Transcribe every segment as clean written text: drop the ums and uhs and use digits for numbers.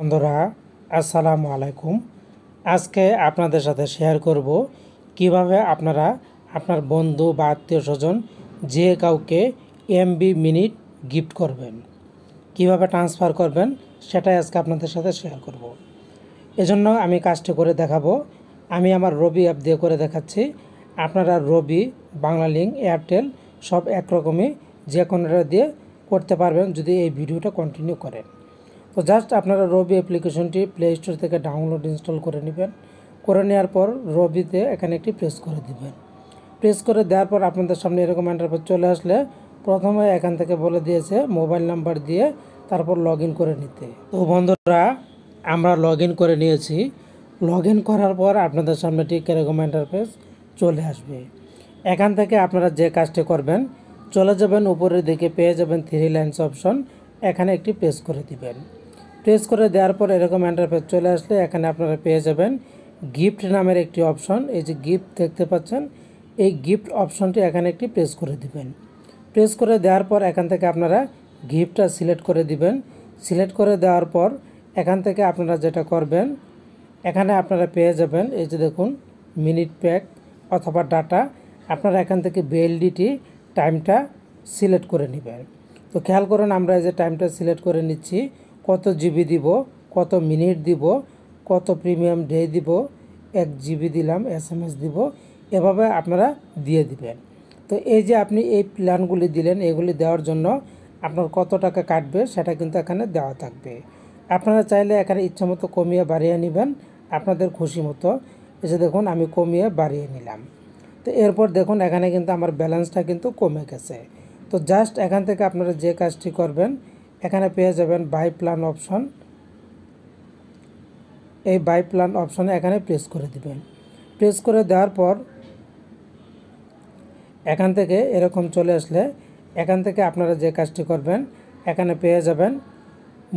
বন্ধুরা আসসালামু আলাইকুম। আজকে আপনাদের সাথে শেয়ার করব কিভাবে আপনারা আপনার বন্ধু বা আত্মীয়স্বজন যে কাউকে এমবি মিনিট গিফট করবেন, কিভাবে ট্রান্সফার করবেন সেটাই আজকে আপনাদের সাথে শেয়ার করব। এজন্য আমি কাজটি করে দেখাবো। আমি আমার রবি অ্যাপ দিয়ে করে দেখাচ্ছি। আপনারা রবি, বাংলালিংক, এয়ারটেল সব একরকমই যে কোনোটা দিয়ে করতে পারবেন যদি এই ভিডিওটা কন্টিনিউ করেন। তো জাস্ট আপনারা রবি অ্যাপ্লিকেশনটি প্লে স্টোর থেকে ডাউনলোড ইনস্টল করে নেবেন। করে নেওয়ার পর রবিতে এখানে একটি প্রেস করে দিবেন। প্রেস করে দেওয়ার পর আপনাদের সামনে এরকম ইন্টারফেস চলে আসলে প্রথমে এখান থেকে বলে দিয়েছে মোবাইল নাম্বার দিয়ে তারপর লগ ইন করে নিতে। তো বন্ধুরা আমরা লগ ইন করে নিয়েছি। লগ ইন করার পর আপনাদের সামনে ঠিক এরকম ইন্টারফেস চলে আসবে। এখান থেকে আপনারা যে কাজটি করবেন, চলে যাবেন উপরের দিকে, পেয়ে যাবেন 3 লাইনস অপশন, এখানে একটি প্রেস করে দিবেন। প্রেস করে দেওয়ার পর এরকম ইন্টারফেস চলে আসলে এখানে আপনারা পেয়ে যাবেন গিফট নামের একটি অপশন। এই যে গিফট দেখতে পাচ্ছেন, এই গিফট অপশনটি এখানে একটি প্রেস করে দিবেন। প্রেস করে দেওয়ার পর এখান থেকে আপনারা গিফটটা সিলেক্ট করে দিবেন। সিলেক্ট করে দেওয়ার পর এখান থেকে আপনারা যেটা করবেন, এখানে আপনারা পেয়ে যাবেন এই যে দেখুন মিনিট প্যাক অথবা ডাটা। আপনারা এখান থেকে বিএলডিটি টাইমটা সিলেক্ট করে নেবেন। তো খেয়াল করুন আমরা এই যে টাইমটা সিলেক্ট করে নিচ্ছি, কত জিবি দিব, কত মিনিট দিব, কত প্রিমিয়াম ডে দিব, 1 জিবি দিলাম, SMS দিব, এভাবে আপনারা দিয়ে দিবেন। তো এই যে আপনি এই প্ল্যানগুলি দিলেন, এগুলি দেওয়ার জন্য আপনার কত টাকা কাটবে সেটা কিন্তু এখানে দেওয়া থাকবে। আপনারা চাইলে এখানে ইচ্ছামতো কমিয়ে বাড়িয়ে নেবেন আপনাদের খুশি মতো। এই যে দেখুন আমি কমিয়ে বাড়িয়ে নিলাম। তো এরপর দেখুন এখানে কিন্তু আমার ব্যালেন্সটা কিন্তু কমে গেছে। তো জাস্ট এখান থেকে আপনারা যে কাজটি করবেন, এখানে পেয়ে যাবেন বাই প্ল্যান অপশন। এই বাই প্ল্যান অপশনে এখানে প্রেস করে দিবেন। প্রেস করে দেওয়ার পর এখান থেকে এরকম চলে আসলে এখান থেকে আপনারা যে কাজটি করবেন, এখানে পেয়ে যাবেন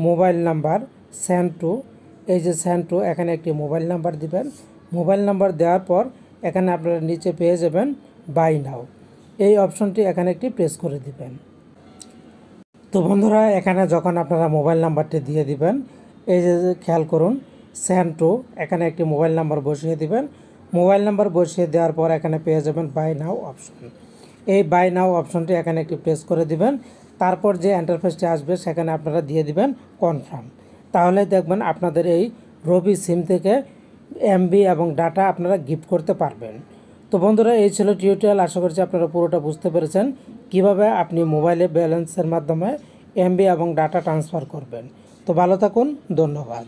মোবাইল নাম্বার সেন্ড টু। এই যে সেন্ড টু, এখানে একটি মোবাইল নাম্বার দিবেন। মোবাইল নাম্বার দেওয়ার পর এখানে আপনারা নিচে পেয়ে যাবেন বাই নাও, এই অপশনটি এখানে একটি প্রেস করে দিবেন। তো বন্ধুরা এখানে যখন আপনারা মোবাইল নাম্বারটি দিয়ে দিবেন, এই যে খেয়াল করুন সেন্ড টু, এখানে একটি মোবাইল নাম্বার বসিয়ে দিবেন। মোবাইল নাম্বার বসিয়ে দেওয়ার পর এখানে পেয়ে যাবেন বাই নাও অপশন। এই বাই নাও অপশনটি এখানে একটি প্রেস করে দিবেন। তারপর যে ইন্টারফেসটি আসবে সেখানে আপনারা দিয়ে দিবেন কনফার্ম। তাহলে দেখবেন আপনাদের এই রবি সিম থেকে এমবি এবং ডাটা আপনারা গিফট করতে পারবেন। তো বন্ধুরা এই ছিল টিউটোরিয়াল। আশা করছি আপনারা পুরোটা বুঝতে পেরেছেন কিভাবে আপনি মোবাইলে ব্যালেন্সের মাধ্যমে এমবি এবং ডাটা ট্রান্সফার করবেন। তো ভালো থাকুন, ধন্যবাদ।